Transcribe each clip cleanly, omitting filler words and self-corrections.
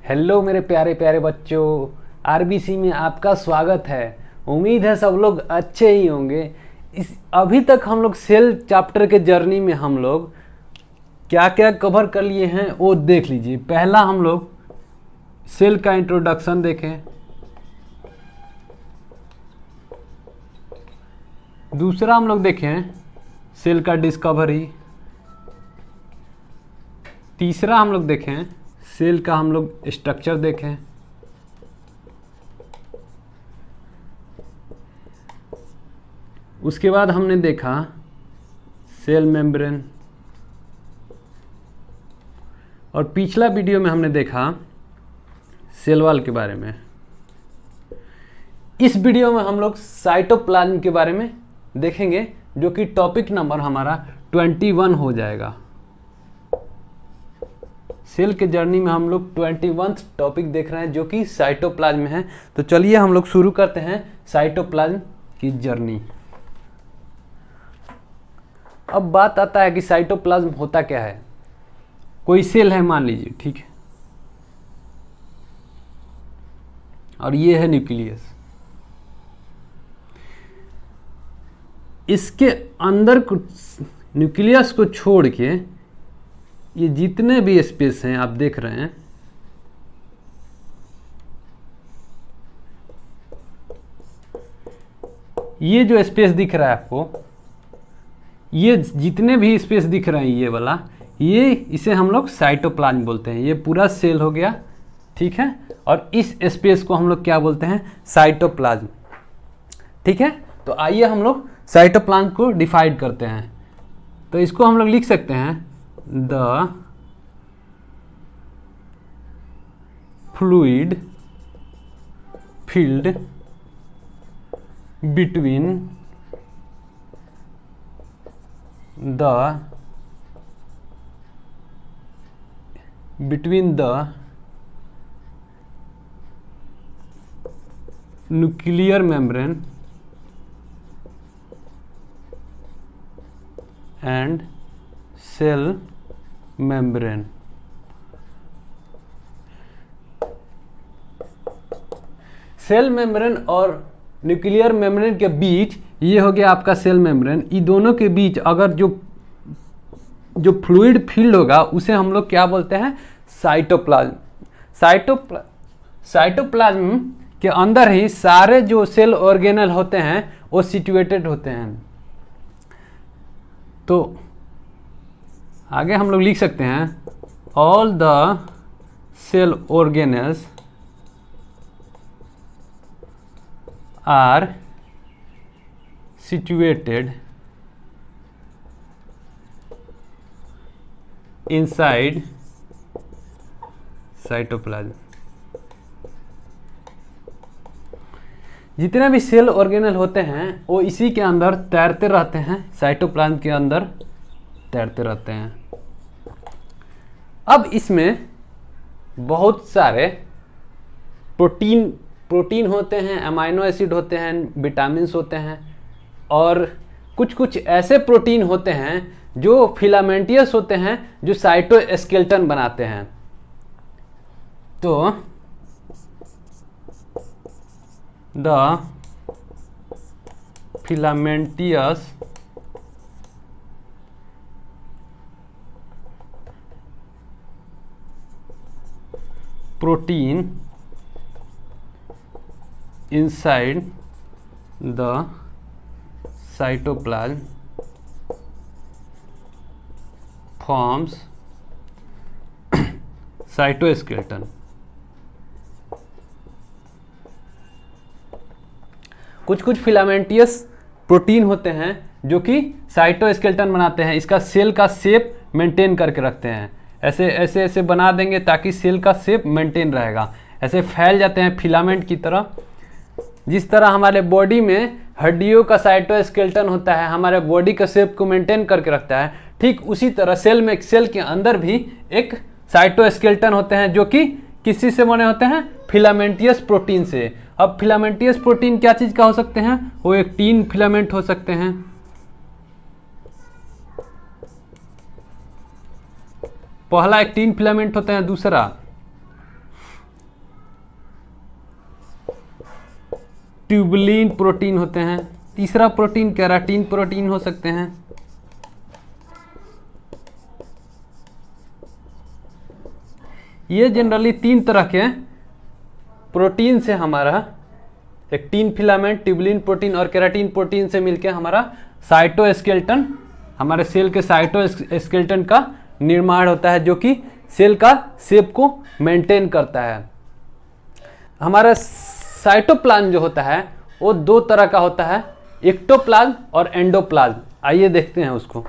Hello मेरे प्यारे प्यारे बच्चों, आरबीसी में आपका स्वागत है। उम्मीद है सब लोग अच्छे ही होंगे। इस अभी तक हम लोग सेल चैप्टर के जर्नी में हम लोग क्या क्या कवर कर लिए हैं वो देख लीजिए। पहला हम लोग सेल का इंट्रोडक्शन देखें, दूसरा हम लोग देखें सेल का डिस्कवरी, तीसरा हम लोग देखें सेल का हम लोग स्ट्रक्चर देखें, उसके बाद हमने देखा सेल मेम्ब्रेन, और पिछला वीडियो में हमने देखा सेल वॉल के बारे में। इस वीडियो में हम लोग साइटोप्लाज्म के बारे में देखेंगे, जो कि टॉपिक नंबर हमारा 21 हो जाएगा। सेल के जर्नी में हम लोग 21 टॉपिक देख रहे हैं, जो कि साइटोप्लाज्म में है। तो चलिए हम लोग शुरू करते हैं साइटोप्लाज्म की जर्नी। अब बात आता है कि साइटोप्लाज्म होता क्या है। कोई सेल है मान लीजिए, ठीक है, और ये है न्यूक्लियस। इसके अंदर कुछ न्यूक्लियस को छोड़ के ये जितने भी स्पेस हैं आप देख रहे हैं, ये जो स्पेस दिख रहा है आपको, ये जितने भी स्पेस दिख रहे हैं ये वाला, ये इसे हम लोग साइटोप्लाज्म बोलते हैं। ये पूरा सेल हो गया, ठीक है, और इस स्पेस को हम लोग क्या बोलते हैं, साइटोप्लाज्म, ठीक है। तो आइए हम लोग साइटोप्लाज्म को डिफाइन करते हैं। तो इसको हम लोग लिख सकते हैं, the fluid field between the nuclear membrane and cell membrane। Cell membrane और न्यूक्लियर मेम्ब्रेन के बीच ये हो गया आपका सेल मेम्ब्रेन। इन दोनों के बीच अगर जो फ्लूइड फील्ड होगा उसे हम लोग क्या बोलते हैं, साइटोप्लाज्म। साइटोप्लाज्म के अंदर ही सारे जो सेल ऑर्गेनल होते हैं वो सिचुएटेड होते हैं। तो आगे हम लोग लिख सकते हैं, all the cell organelles are situated inside cytoplasm। जितने भी सेल ऑर्गेनल होते हैं वो इसी के अंदर तैरते रहते हैं, साइटोप्लाज्म के अंदर तैरते रहते हैं। अब इसमें बहुत सारे प्रोटीन होते हैं, अमाइनो एसिड होते हैं, विटामिन्स होते हैं, और कुछ कुछ ऐसे प्रोटीन होते हैं जो फिलामेंटियस होते हैं, जो साइटोस्केलेटन बनाते हैं। तो the filamentous protein inside the cytoplasm forms cytoskeleton। कुछ कुछ फिलामेंटियस प्रोटीन होते हैं जो कि साइटोस्केलेटन बनाते हैं। इसका सेल का शेप मेंटेन करके रखते हैं। ऐसे ऐसे ऐसे बना देंगे ताकि सेल का शेप मेंटेन रहेगा। ऐसे फैल जाते हैं फिलामेंट की तरह। जिस तरह हमारे बॉडी में हड्डियों का साइटोस्केलेटन होता है, हमारे बॉडी का शेप को मेंटेन करके रखता है, ठीक उसी तरह सेल के अंदर भी एक साइटोस्केलेटन होते हैं, जो कि किसी से बने होते हैं, फिलामेंटियस प्रोटीन से। अब फिलामेंटियस प्रोटीन क्या चीज का हो सकते हैं, वो एक 3 फिलामेंट हो सकते हैं। पहला एक्टिन फिलामेंट होता है, दूसरा ट्यूबुलिन प्रोटीन होते हैं। तीसरा प्रोटीन केराटिन प्रोटीन हो सकते हैं। ये जनरली 3 तरह के प्रोटीन से हमारा एक टीन फिलामेंट, ट्यूबुलिन प्रोटीन और केराटिन प्रोटीन से मिलकर हमारा साइटोस्केलेटन, हमारे सेल के साइटोस्केलेटन का निर्माण होता है, जो कि सेल का शेप को मेंटेन करता है। हमारा साइटोप्लाज्म जो होता है वो 2 तरह का होता है, एक्टोप्लाज्म और एंडोप्लाज्म। आइए देखते हैं उसको।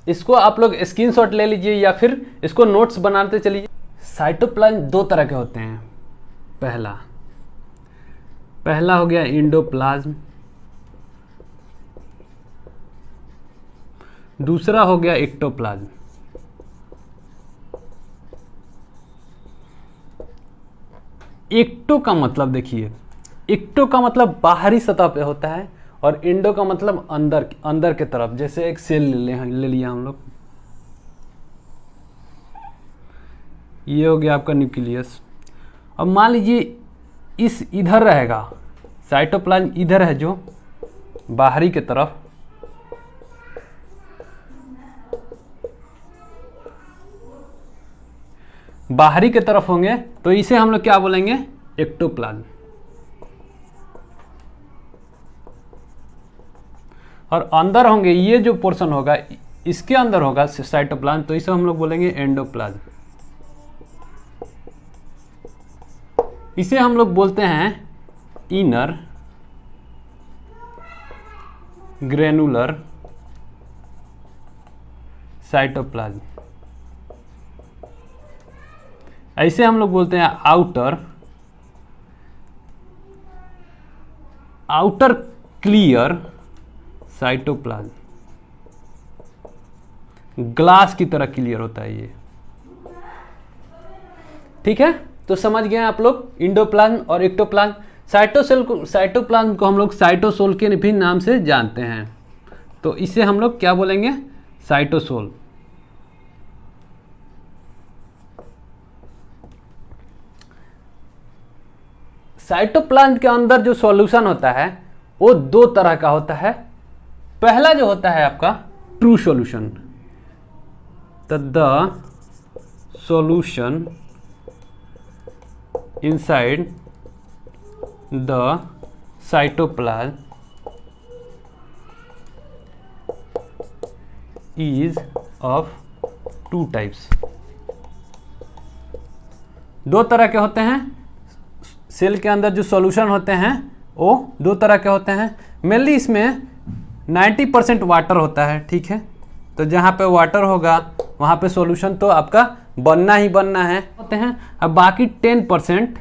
इसको आप लोग स्क्रीनशॉट ले लीजिए या फिर इसको नोट्स बनाते चलिए। साइटोप्लाज्म 2 तरह के होते हैं। पहला हो गया एंडोप्लाज्म, दूसरा हो गया एक्टोप्लाज्म। एक्टो का मतलब देखिए, एक्टो का मतलब बाहरी सतह पे होता है और एंडो का मतलब अंदर के तरफ। जैसे एक सेल ले लिया हम लोग, ये हो गया आपका न्यूक्लियस। अब मान लीजिए इस इधर रहेगा, साइटोप्लाज्म इधर है जो बाहरी के तरफ, बाहरी के तरफ होंगे तो इसे हम लोग क्या बोलेंगे, एक्टोप्लाज्म। और अंदर होंगे, ये जो पोर्शन होगा इसके अंदर होगा साइटोप्लाज्म, तो इसे हम लोग बोलेंगे एंडोप्लाज्म। इसे हम लोग बोलते हैं इनर ग्रेनुलर साइटोप्लाज्म। ऐसे हम लोग बोलते हैं आउटर क्लियर साइटोप्लाज्म। ग्लास की तरह क्लियर होता है ये। ठीक है, तो समझ गए आप लोग इंडोप्लाज्म और एक्टोप्लाज्म। साइटोप्लाज्म को हम लोग साइटोसोल के भी नाम से जानते हैं, तो इसे हम लोग क्या बोलेंगे, साइटोसोल। साइटोप्लाज्म के अंदर जो सॉल्यूशन होता है वो 2 तरह का होता है। पहला जो होता है आपका true solution, the solution inside the cytoplasm is of 2 types. 2 तरह के होते हैं। सेल के अंदर जो सॉल्यूशन होते हैं वो 2 तरह के होते हैं। मेनली इसमें 90% वाटर होता है। ठीक है, तो जहाँ पे वाटर होगा वहाँ पे सॉल्यूशन तो आपका बनना ही बनना है होते हैं। अब बाकी 10%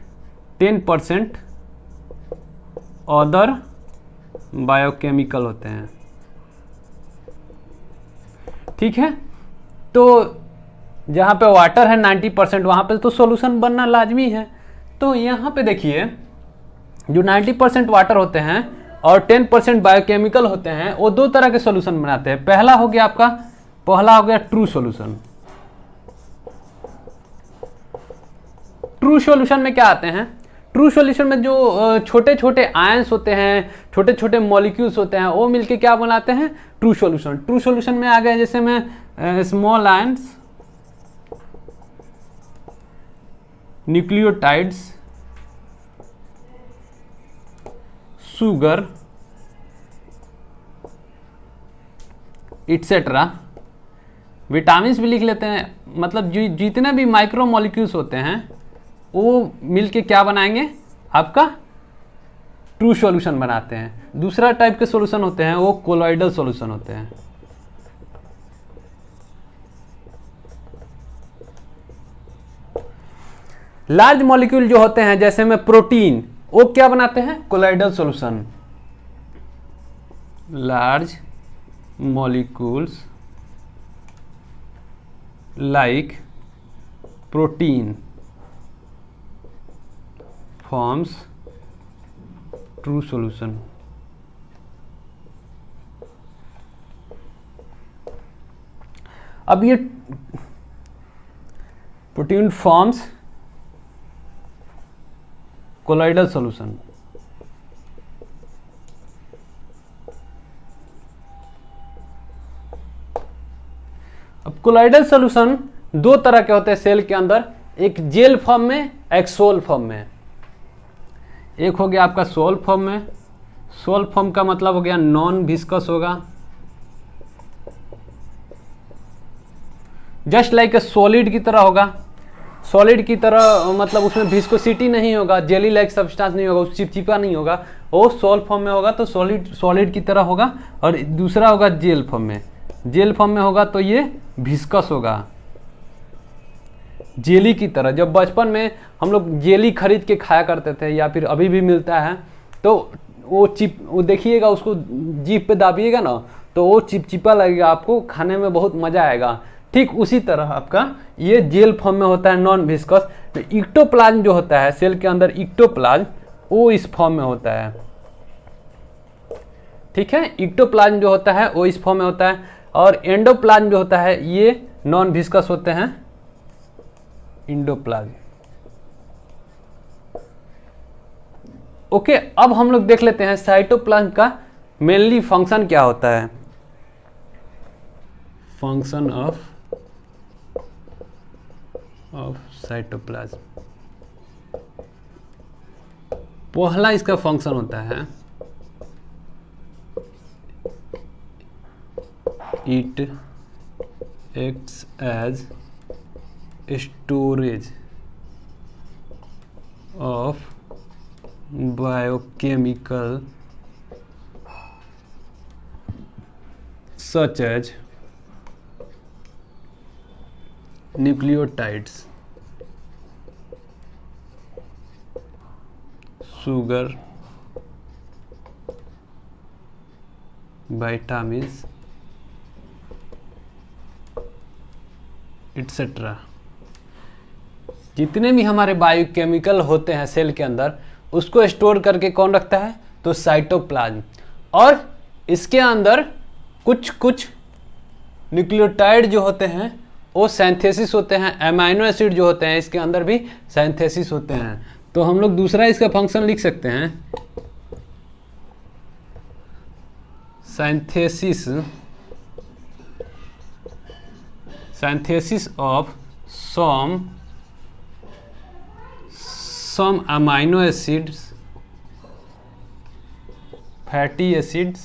अदर बायोकेमिकल होते हैं। ठीक है, तो जहाँ पे वाटर है 90%, वहाँ पे तो सॉल्यूशन बनना लाजमी है। तो यहाँ पे देखिए जो 90% वाटर होते हैं और 10% बायोकेमिकल होते हैं, वो 2 तरह के सॉल्यूशन बनाते हैं। पहला हो गया ट्रू सॉल्यूशन। ट्रू सॉल्यूशन में क्या आते हैं, ट्रू सॉल्यूशन में जो छोटे छोटे आयंस होते हैं, छोटे छोटे मॉलिक्यूल्स होते हैं, वो मिलके क्या बनाते हैं, ट्रू सॉल्यूशन। ट्रू सॉल्यूशन में आ गए जैसे में small ions, nucleotides, sugar et cetera. Vitamins भी लिख लेते हैं। मतलब जितने भी माइक्रो मॉलिक्यूल्स होते हैं वो मिलके क्या बनाएंगे, आपका ट्रू सॉल्यूशन बनाते हैं। दूसरा टाइप के सॉल्यूशन होते हैं वो कोलॉइडल सॉल्यूशन होते हैं। लार्ज मॉलिक्यूल जो होते हैं जैसे में प्रोटीन, वो क्या बनाते हैं, colloidal solution. Large molecules like protein forms true solution. अब ये protein forms colloidal solution. Colloidal solution दो तरह के होते हैं सेल के अंदर, एक जेल फॉर्म में, एक सोल फॉर्म में। एक हो गया आपका सोल फॉर्म में। सोल फॉर्म का मतलब हो गया नॉन विस्कस होगा, जस्ट लाइक ए सॉलिड की तरह होगा। सॉलिड की तरह मतलब उसमें विस्कोसिटी नहीं होगा, जेली लाइक सब्सटेंस नहीं होगा, चिपचिपा नहीं होगा, वो सोल फॉर्म में होगा तो सॉलिड की तरह होगा। और दूसरा होगा जेल फॉर्म में। जेल फॉर्म में होगा तो ये विस्कस होगा, जेली की तरह। जब बचपन में हम लोग जेली खरीद के खाया करते थे या फिर अभी भी मिलता है, तो वो देखिएगा, उसको जीभ पे दाबिएगा ना तो वो चिपचिपा लगेगा, आपको खाने में बहुत मजा आएगा। ठीक उसी तरह आपका ये जेल फॉर्म में होता है, नॉन विस्कस। तो इक्टोप्लाज्म जो होता है सेल के अंदर, इक्टोप्लाज्म वो इस फॉर्म में होता है। ठीक है, इक्टोप्लाज्म जो होता है वो इस फॉर्म में होता है, और एंडोप्लाज्म जो होता है ये नॉन विस्कस होते हैं, एंडोप्लाज्म। ओके, अब हम लोग देख लेते हैं साइटोप्लाज्म का मेनली फंक्शन क्या होता है। Function of cytoplasm. पहला इसका फंक्शन होता है it acts as storage of biochemical such as nucleotides, sugar, vitamins, etc. जितने भी हमारे बायोकेमिकल होते हैं सेल के अंदर, उसको स्टोर करके कौन रखता है, तो साइटोप्लाज्म। और इसके अंदर कुछ न्यूक्लियोटाइड जो होते हैं वो सिंथेसिस होते हैं, अमीनो एसिड जो होते हैं इसके अंदर भी सिंथेसिस होते हैं। तो हम लोग दूसरा इसका फंक्शन लिख सकते हैं, synthesis of some amino acids, fatty acids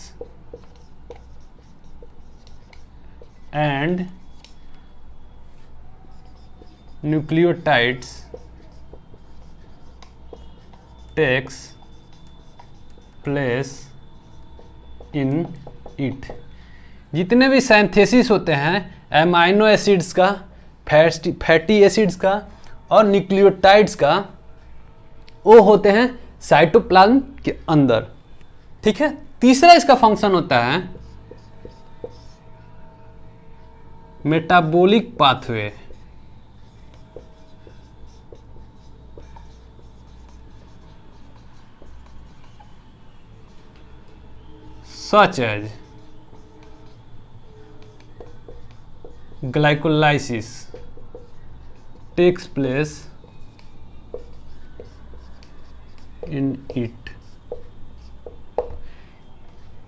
and nucleotides takes place in it। जितने भी सिंथेसिस होते हैं अमाइनो एसिड्स का, फैटी एसिड्स का और न्यूक्लियोटाइड्स का, वो होते हैं साइटोप्लाज्म के अंदर। ठीक है, तीसरा इसका फंक्शन होता है metabolic pathway. such as glycolysis takes place in it।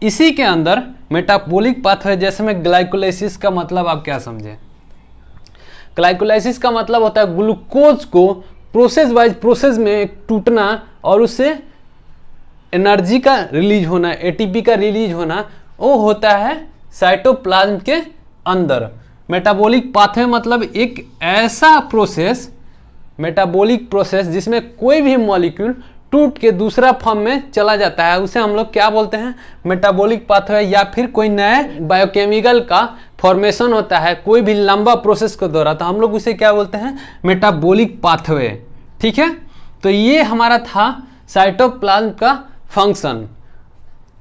इसी के अंदर मेटाबॉलिक पाथवे, जैसे में ग्लाइकोलाइसिस का मतलब आप क्या समझे। ग्लाइकोलाइसिस का मतलब होता है ग्लूकोज को प्रोसेस में टूटना और उससे एनर्जी का रिलीज होना, एटीपी का रिलीज होना, वो होता है साइटोप्लाज्म के अंदर। मेटाबॉलिक पाथवे मतलब एक ऐसा प्रोसेस, मेटाबॉलिक प्रोसेस जिसमें कोई भी मॉलिक्यूल टूट के दूसरा फॉर्म में चला जाता है, उसे हम लोग क्या बोलते हैं, मेटाबॉलिक पाथवे। या फिर कोई नए बायोकेमिकल का फॉर्मेशन होता है कोई भी लंबा प्रोसेस के द्वारा, तो हम लोग उसे क्या बोलते हैं, मेटाबॉलिक पाथवे। ठीक है, तो ये हमारा था साइटोप्लाज्म का फंक्शन।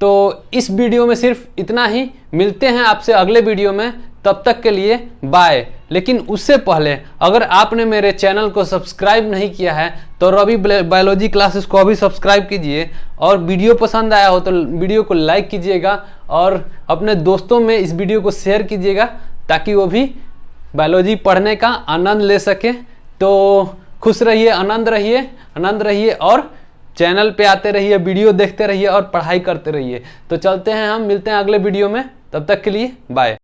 तो इस वीडियो में सिर्फ इतना ही, मिलते हैं आपसे अगले वीडियो में, तब तक के लिए बाय। लेकिन उससे पहले अगर आपने मेरे चैनल को सब्सक्राइब नहीं किया है तो रवि बायोलॉजी क्लासेस को अभी सब्सक्राइब कीजिए, और वीडियो पसंद आया हो तो वीडियो को लाइक कीजिएगा और अपने दोस्तों में इस वीडियो को शेयर कीजिएगा ताकि वो भी बायोलॉजी पढ़ने का आनंद ले सके। तो खुश रहिए, आनंद रहिए और चैनल पे आते रहिए, वीडियो देखते रहिए और पढ़ाई करते रहिए। तो चलते हैं, हम मिलते हैं अगले वीडियो में, तब तक के लिए बाय।